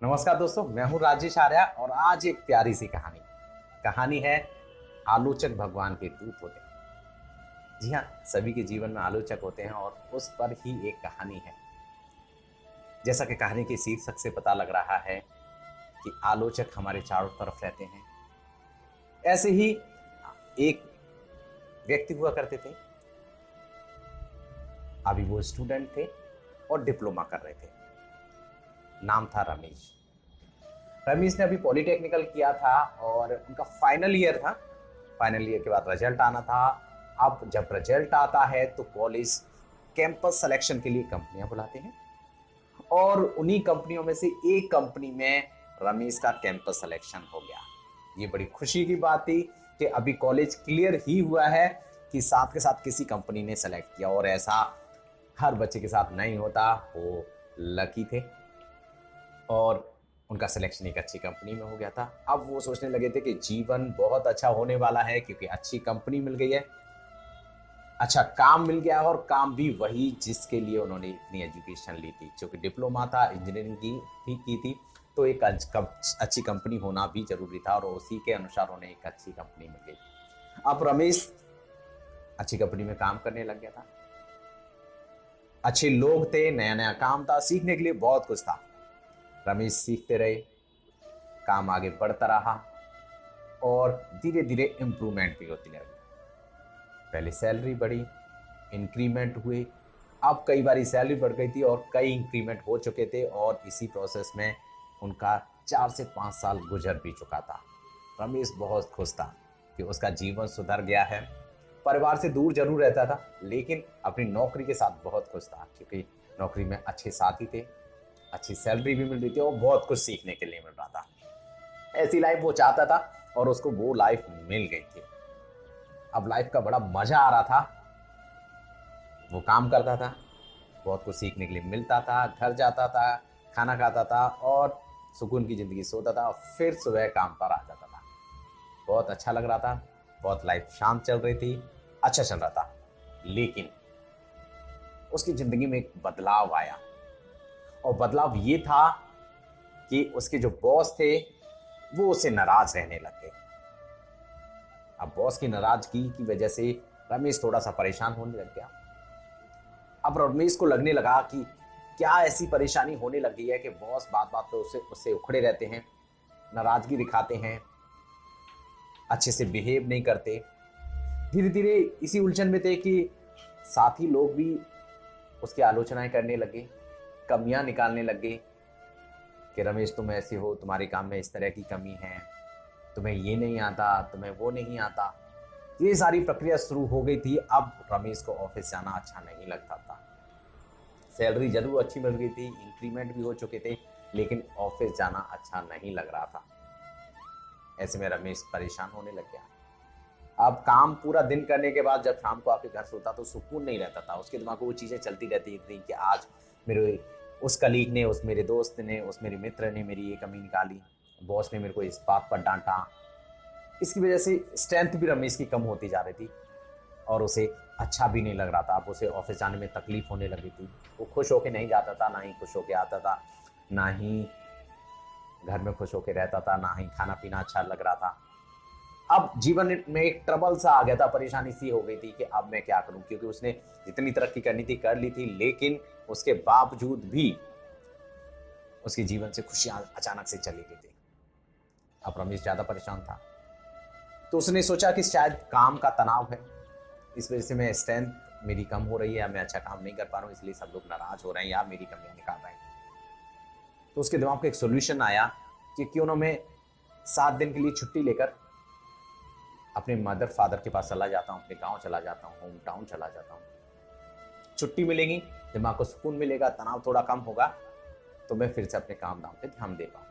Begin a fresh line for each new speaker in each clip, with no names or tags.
नमस्कार दोस्तों, मैं हूं राजेश आर्या और आज एक प्यारी सी कहानी है आलोचक भगवान के दूत होते हैं। जी हाँ, सभी के जीवन में आलोचक होते हैं और उस पर ही एक कहानी है। जैसा कि कहानी के शीर्षक से पता लग रहा है कि आलोचक हमारे चारों तरफ रहते हैं। ऐसे ही एक व्यक्ति हुआ करते थे। अभी वो स्टूडेंट थे और डिप्लोमा कर रहे थे। नाम था रमेश। रमेश ने अभी पॉलिटेक्निकल किया था और उनका फाइनल ईयर था। फाइनल ईयर के बाद रिजल्ट आना था। अब जब रिजल्ट आता है तो कॉलेज कैंपस सिलेक्शन के लिए कंपनियां बुलाते हैं और उन्हीं कंपनियों में से एक कंपनी में रमेश का कैंपस सिलेक्शन हो गया। ये बड़ी खुशी की बात थी कि अभी कॉलेज क्लियर ही हुआ है कि साथ के साथ किसी कंपनी ने सेलेक्ट किया, और ऐसा हर बच्चे के साथ नहीं होता। वो लकी थे और उनका सिलेक्शन एक अच्छी कंपनी में हो गया था। अब वो सोचने लगे थे कि जीवन बहुत अच्छा होने वाला है क्योंकि अच्छी कंपनी मिल गई है, अच्छा काम मिल गया है, और काम भी वही जिसके लिए उन्होंने इतनी एजुकेशन ली थी। क्योंकि डिप्लोमा था, इंजीनियरिंग की थी, तो एक अच्छी कंपनी होना भी जरूरी था और उसी के अनुसार उन्हें एक अच्छी कंपनी मिल गई। अब रमेश अच्छी कंपनी में काम करने लग गया था। अच्छे लोग थे, नया नया काम था, सीखने के लिए बहुत कुछ था। रमेश सीखते रहे, काम आगे बढ़ता रहा और धीरे धीरे इम्प्रूवमेंट भी होती लगी। पहले सैलरी बढ़ी, इंक्रीमेंट हुए। अब कई बार सैलरी बढ़ गई थी और कई इंक्रीमेंट हो चुके थे और इसी प्रोसेस में उनका 4 से 5 साल गुजर भी चुका था। रमेश बहुत खुश था कि उसका जीवन सुधर गया है। परिवार से दूर जरूर रहता था लेकिन अपनी नौकरी के साथ बहुत खुश था, क्योंकि नौकरी में अच्छे साथी थे, अच्छी सैलरी भी मिल रही थी और बहुत कुछ सीखने के लिए मिल रहा था। ऐसी लाइफ वो चाहता था और उसको वो लाइफ मिल गई थी। अब लाइफ का बड़ा मजा आ रहा था। वो काम करता था, बहुत कुछ सीखने के लिए मिलता था, घर जाता था, खाना खाता था और सुकून की जिंदगी सोता था और फिर सुबह काम पर आ जाता था। बहुत अच्छा लग रहा था, बहुत लाइफ शांत चल रही थी, अच्छा चल रहा था। लेकिन उसकी जिंदगी में एक बदलाव आया और बदलाव ये था कि उसके जो बॉस थे वो उससे नाराज रहने लग गए। अब बॉस की नाराजगी की वजह से रमेश थोड़ा सा परेशान होने लग गया। अब रमेश को लगने लगा कि क्या ऐसी परेशानी होने लग गई है कि बॉस बात बात पे उससे उससे उखड़े रहते हैं, नाराजगी दिखाते हैं, अच्छे से बिहेव नहीं करते। धीरे धीरे इसी उलझन में थे कि साथी लोग भी उसकी आलोचनाएं करने लगे, कमियां निकालने लगे कि रमेश तुम ऐसे हो, तुम्हारे काम में इस तरह की कमी है, तुम्हें ये नहीं आता, तुम्हें वो नहीं आता। ये सारी प्रक्रिया शुरू हो गई थी। अब रमेश को ऑफिस जाना अच्छा नहीं लगता था। सैलरी जरूर अच्छी मिल गई थी, इंक्रीमेंट भी हो चुके थे, लेकिन ऑफिस जाना अच्छा नहीं लग रहा था। ऐसे में रमेश परेशान होने लग गया। अब काम पूरा दिन करने के बाद जब शाम को आके घर सोता तो सुकून नहीं रहता था। उसके दिमाग में वो चीज़ें चलती रहती थी कि आज मेरे उस कलीग ने, उस मेरे दोस्त ने, उस मेरे मित्र ने मेरी ये कमी निकाली, बॉस ने मेरे को इस बात पर डांटा। इसकी वजह से स्ट्रेंथ भी रमेश की कम होती जा रही थी और उसे अच्छा भी नहीं लग रहा था। अब उसे ऑफिस जाने में तकलीफ होने लगी थी। वो खुश होके नहीं जाता था, ना ही खुश होके आता था, ना ही घर में खुश होके रहता था, ना ही खाना पीना अच्छा लग रहा था। अब जीवन में एक ट्रबल सा आ गया था, परेशानी सी हो गई थी कि अब मैं क्या करूं, क्योंकि उसने जितनी तरक्की करनी थी कर ली थी, लेकिन उसके बावजूद भी उसके जीवन से खुशियां अचानक से चली गई थी। अब रमेश ज्यादा परेशान था तो उसने सोचा कि शायद काम का तनाव है, इस वजह से मैं स्ट्रेंथ मेरी कम हो रही है, या मैं अच्छा काम नहीं कर पा रहा हूँ, इसलिए सब लोग नाराज हो रहे हैं या मेरी कमियां निकाल रहे हैं। तो उसके दिमाग को एक सोल्यूशन आया कि क्यों ना मैं 7 दिन के लिए छुट्टी लेकर अपने मदर फादर के पास चला जाता हूँ, अपने गांव चला जाता हूँ, होम टाउन चला जाता हूँ। छुट्टी मिलेगी, दिमाग को सुकून मिलेगा, तनाव थोड़ा कम होगा, तो मैं फिर से अपने काम धाम पे ध्यान दे पाऊंगा।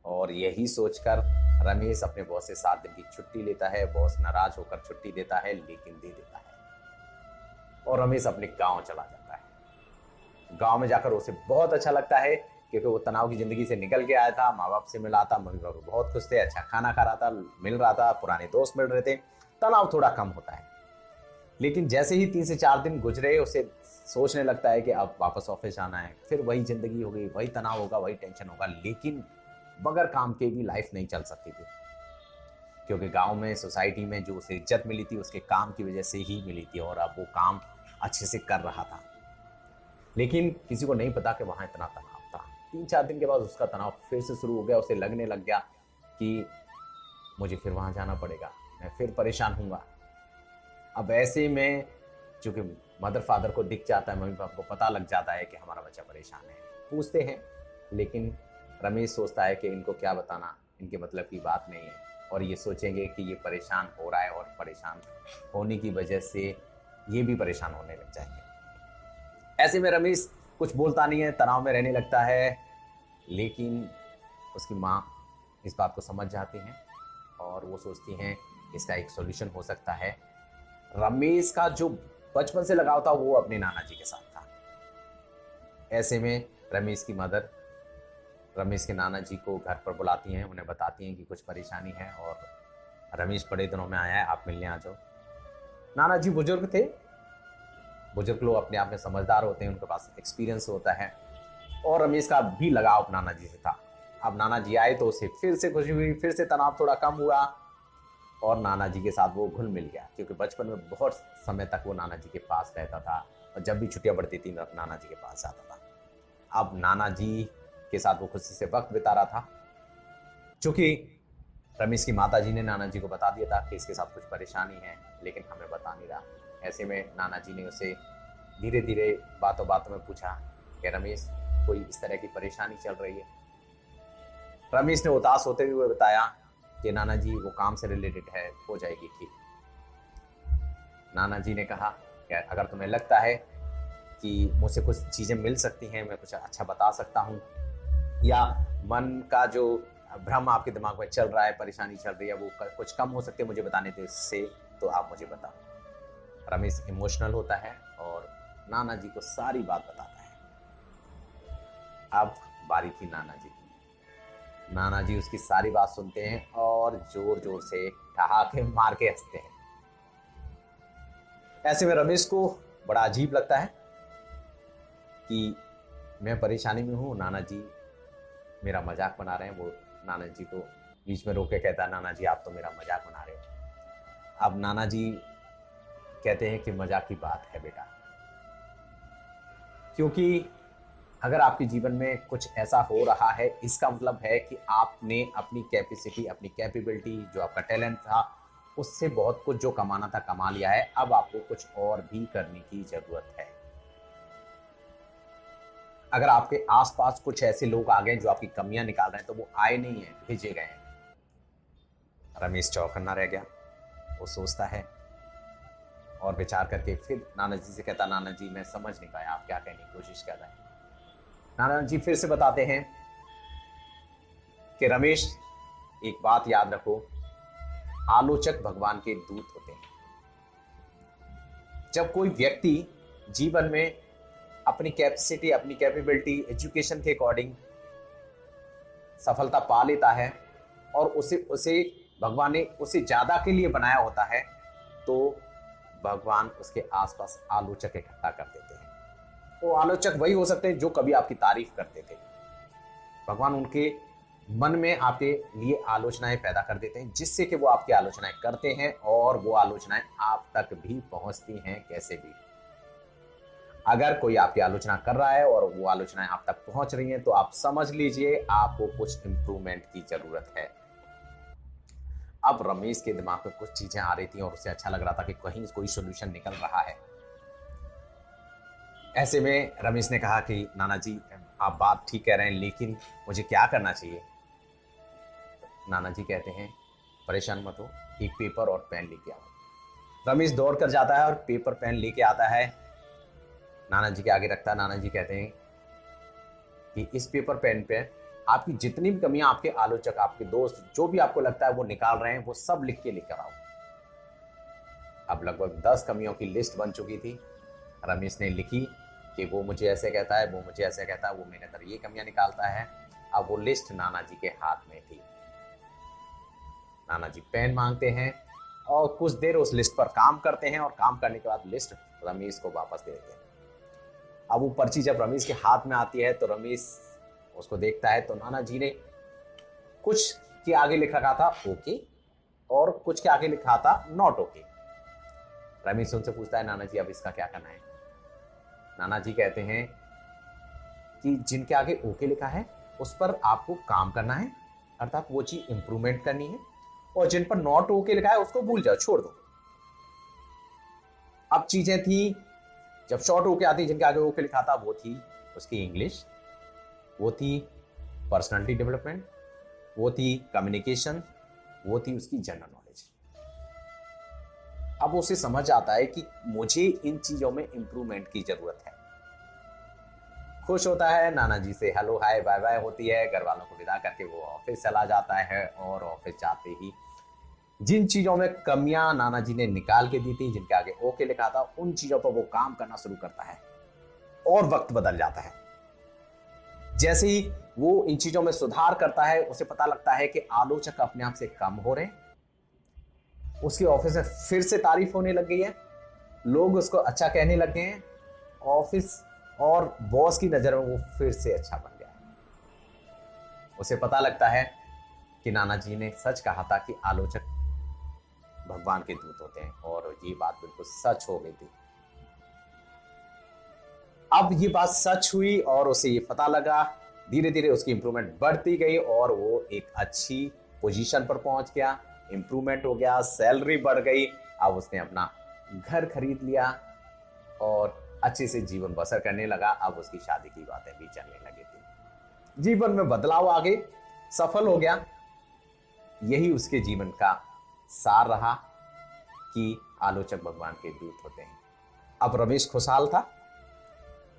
और यही सोचकर रमेश अपने बॉस से 7 दिन की छुट्टी लेता है। बॉस नाराज होकर छुट्टी देता है, लेकिन दे देता है और रमेश अपने गांव चला जाता है। गांव में जाकर उसे बहुत अच्छा लगता है क्योंकि वो तनाव की जिंदगी से निकल के आया था, माँ बाप से मिला था, मम्मी पापा बहुत खुश थे, अच्छा खाना खा रहा था, मिल रहा था, पुराने दोस्त मिल रहे थे, तनाव थोड़ा कम होता है। लेकिन जैसे ही 3 से 4 दिन गुजरे, उसे सोचने लगता है कि अब वापस ऑफिस जाना है, फिर वही ज़िंदगी होगी, वही तनाव होगा, वही टेंशन होगा। लेकिन बगैर काम के भी लाइफ नहीं चल सकती थी, क्योंकि गांव में, सोसाइटी में जो उसे इज्जत मिली थी उसके काम की वजह से ही मिली थी, और अब वो काम अच्छे से कर रहा था। लेकिन किसी को नहीं पता कि वहाँ इतना तनाव था। 3-4 दिन के बाद उसका तनाव फिर से शुरू हो गया। उसे लगने लग गया कि मुझे फिर वहाँ जाना पड़ेगा, मैं फिर परेशान हूँगा। अब ऐसे में चूँकि मदर फादर को दिख जाता है, मम्मी पापा को पता लग जाता है कि हमारा बच्चा परेशान है, पूछते हैं। लेकिन रमेश सोचता है कि इनको क्या बताना, इनके मतलब की बात नहीं है, और ये सोचेंगे कि ये परेशान हो रहा है और परेशान होने की वजह से ये भी परेशान होने लग जाएंगे। ऐसे में रमेश कुछ बोलता नहीं है, तनाव में रहने लगता है। लेकिन उसकी माँ इस बात को समझ जाती हैं और वो सोचती हैं इसका एक सॉल्यूशन हो सकता है। रमेश का जो बचपन से लगाव था वो अपने नाना जी के साथ था। ऐसे में रमेश की मदर रमेश के नाना जी को घर पर बुलाती हैं, उन्हें बताती हैं कि कुछ परेशानी है और रमेश बड़े दिनों में आया है, आप मिलने आ जाओ। नाना जी बुजुर्ग थे। बुजुर्ग लोग अपने आप में समझदार होते हैं, उनके पास एक्सपीरियंस होता है, और रमेश का भी लगाव नाना जी से था। अब नाना जी आए तो उसे फिर से खुशी हुई, फिर से तनाव थोड़ा कम हुआ और नाना जी के साथ वो घुल मिल गया, क्योंकि बचपन में बहुत समय तक वो नाना जी के पास रहता था और जब भी छुट्टियां पड़ती थी नाना जी के पास जाता था। अब नाना जी के साथ वो खुशी से वक्त बिता रहा था। चूंकि रमेश की माता जी ने नाना जी को बता दिया था कि इसके साथ कुछ परेशानी है, लेकिन हमें बता नहीं रहा। ऐसे में नाना जी ने उसे धीरे धीरे बातों बातों में पूछा कि रमेश, कोई इस तरह की परेशानी चल रही है? रमेश ने उदास होते हुए बताया कि नाना जी वो काम से रिलेटेड है, हो जाएगी ठीक। नाना जी ने कहा कि अगर तुम्हें लगता है कि मुझसे कुछ चीज़ें मिल सकती हैं, मैं कुछ अच्छा बता सकता हूँ, या मन का जो भ्रम आपके दिमाग में चल रहा है, परेशानी चल रही है, वो कुछ कम हो सकते हैं मुझे बताने से, तो आप मुझे बताओ। रमेश इमोशनल होता है और नाना जी को सारी बात बताता है। अब बारी थी नाना जी की। नाना जी उसकी सारी बात सुनते हैं और जोर जोर से ठहाके मार के हंसते हैं। ऐसे में रमेश को बड़ा अजीब लगता है कि मैं परेशानी में हूँ, नाना जी मेरा मजाक बना रहे हैं। वो नाना जी को बीच में रोक के कहता है, नाना जी आप तो मेरा मजाक बना रहे हो। अब नाना जी कहते हैं कि मजाक की बात है बेटा, क्योंकि अगर आपके जीवन में कुछ ऐसा हो रहा है, इसका मतलब है कि आपने अपनी कैपेसिटी, अपनी कैपेबिलिटी, जो आपका टैलेंट था, उससे बहुत कुछ जो कमाना था कमा लिया है। अब आपको कुछ और भी करने की जरूरत है। अगर आपके आसपास कुछ ऐसे लोग आ गए जो आपकी कमियां निकाल रहे हैं, तो वो आए नहीं है, भेजे गए हैं। रमेश चौकन्ना रह गया। वो सोचता है और विचार करके फिर नाना जी से कहता, नाना जी मैं समझ नहीं पाया आप क्या कहने की कोशिश कर रहे हैं। नाना जी फिर से बताते हैं कि रमेश, एक बात याद रखो, आलोचक भगवान के दूत होते हैं। जब कोई व्यक्ति जीवन में अपनी कैपेसिटी, अपनी कैपेबिलिटी, एजुकेशन के अकॉर्डिंग सफलता पा लेता है और उसे उसे भगवान ने उसे ज्यादा के लिए बनाया होता है, तो भगवान उसके आसपास आलोचक इकट्ठा कर देते हैं। वो आलोचक वही हो सकते हैं जो कभी आपकी तारीफ करते थे। भगवान उनके मन में आपके लिए आलोचनाएं पैदा कर देते हैं, जिससे कि वो आपकी आलोचनाएं करते हैं और वो आलोचनाएं आप तक भी पहुंचती हैं कैसे भी। अगर कोई आपकी आलोचना कर रहा है और वो आलोचनाएं आप तक पहुंच रही हैं, तो आप समझ लीजिए आपको कुछ इंप्रूवमेंट की जरूरत है। अब रमेश के दिमाग में कुछ चीजें आ रही थी और उसे अच्छा लग रहा था कि कहीं कोई सोल्यूशन निकल रहा है। ऐसे में रमेश ने कहा कि नाना जी आप बात ठीक कह रहे हैं, लेकिन मुझे क्या करना चाहिए? नाना जी कहते हैं, परेशान मत हो, एक पेपर और पेन लेके आओ। रमेश दौड़ कर जाता है और पेपर पेन लेके आता है, नाना जी के आगे रखता है। नाना जी कहते हैं कि इस पेपर पेन पे आपकी जितनी भी कमियां आपके आलोचक, आपके दोस्त, जो भी आपको लगता है वो निकाल रहे हैं, वो सब लिख के लेकर आओ। अब लगभग 10 कमियों की लिस्ट बन चुकी थी। रमेश ने लिखी कि वो मुझे ऐसे कहता है, वो मुझे ऐसे कहता है, वो मेरे अंदर ये कमियां निकालता है। अब वो लिस्ट नाना जी के हाथ में थी। नाना जी पेन मांगते हैं और कुछ देर उस लिस्ट पर काम करते हैं और काम करने के बाद लिस्ट रमेश को वापस दे देते हैं। अब वो पर्ची जब रमेश के हाथ में आती है तो रमेश उसको देखता है, तो नाना जी ने कुछ के आगे लिखा रखा था ओके और कुछ के आगे लिखा था नॉट ओके। रमेश उनसे पूछता है, नाना जी अब इसका क्या करना है? नाना जी कहते हैं कि जिनके आगे ओके लिखा है उस पर आपको काम करना है, अर्थात वो चीज इंप्रूवमेंट करनी है, और जिन पर नॉट ओके लिखा है उसको भूल जाओ, छोड़ दो। अब चीजें थी, जब शॉर्ट ओके आती, जिनके आगे ओके लिखा था वो थी उसकी इंग्लिश, वो थी पर्सनालिटी डेवलपमेंट, वो थी कम्युनिकेशन, वो थी उसकी जनरल नॉलेज। अब उसे समझ आता है कि मुझे इन चीजों में इंप्रूवमेंट की जरूरत है। खुश होता है, नाना जी से हेलो हाय बाय बाय होती है, घर वालों को विदा करके वो ऑफिस चला जाता है, और ऑफिस जाते ही जिन चीजों में कमियां नाना जी ने निकाल के दी थी, जिनके आगे ओके लिखा था, उन चीजों पर वो काम करना शुरू करता है और वक्त बदल जाता है। जैसे ही वो इन चीजों में सुधार करता है, उसे पता लगता है कि आलोचक अपने आप से कम हो रहे हैं, उसके ऑफिस में फिर से तारीफ होने लग गई है, लोग उसको अच्छा कहने लग गए हैं, ऑफिस और बॉस की नजर में वो फिर से अच्छा बन गया है। उसे पता लगता है कि नाना जी ने सच कहा था कि आलोचक भगवान के दूत होते हैं, और ये बात बिल्कुल सच हो गई थी। अब ये बात सच हुई और उसे ये पता लगा, धीरे धीरे उसकी इंप्रूवमेंट बढ़ती गई और वो एक अच्छी पोजीशन पर पहुंच गया, इंप्रूवमेंट हो गया, सैलरी बढ़ गई। अब उसने अपना घर खरीद लिया और अच्छे से जीवन बसर करने लगा। अब उसकी शादी की बातें भी चलने लगी थी, जीवन में बदलाव आ गए, सफल हो गया। यही उसके जीवन का सार रहा कि आलोचक भगवान के दूत होते हैं। अब रमेश खुशहाल था,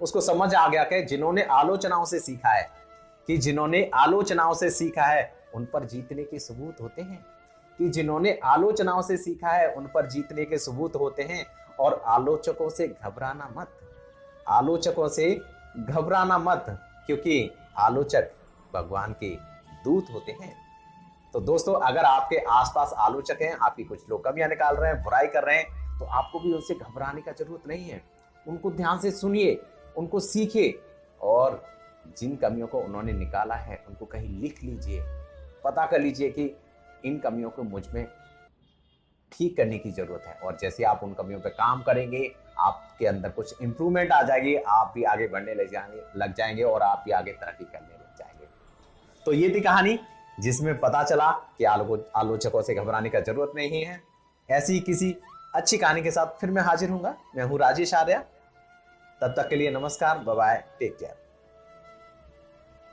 उसको समझ आ गया कि जिन्होंने आलोचनाओं से सीखा है, उन पर जीतने के सबूत होते हैं, उन पर जीतने के सबूत होते हैं। और आलोचकों से घबराना मत, क्योंकि आलोचक भगवान के दूत होते हैं। तो दोस्तों, अगर आपके आसपास आलोचक हैं, आपकी कुछ लोग कमियां निकाल रहे हैं, बुराई कर रहे हैं, तो आपको भी उनसे घबराने का जरूरत नहीं है। उनको ध्यान से सुनिए, उनको सीखिए, और जिन कमियों को उन्होंने निकाला है उनको कहीं लिख लीजिए, पता कर लीजिए कि इन कमियों को मुझ में ठीक करने की जरूरत है। और जैसे आप उन कमियों पे काम करेंगे, आपके अंदर कुछ इंप्रूवमेंट आ जाएगी, आप भी आगे बढ़ने लग जाएंगे और आप भी आगे तरक्की करने लग जाएंगे। तो ये थी कहानी जिसमें पता चला कि आलोचकों से घबराने का जरूरत नहीं है। ऐसी किसी अच्छी कहानी के साथ फिर मैं हाजिर हूंगा। मैं हूं राजेश आर्या। तब तक के लिए नमस्कार, बाय बाय, टेक केयर।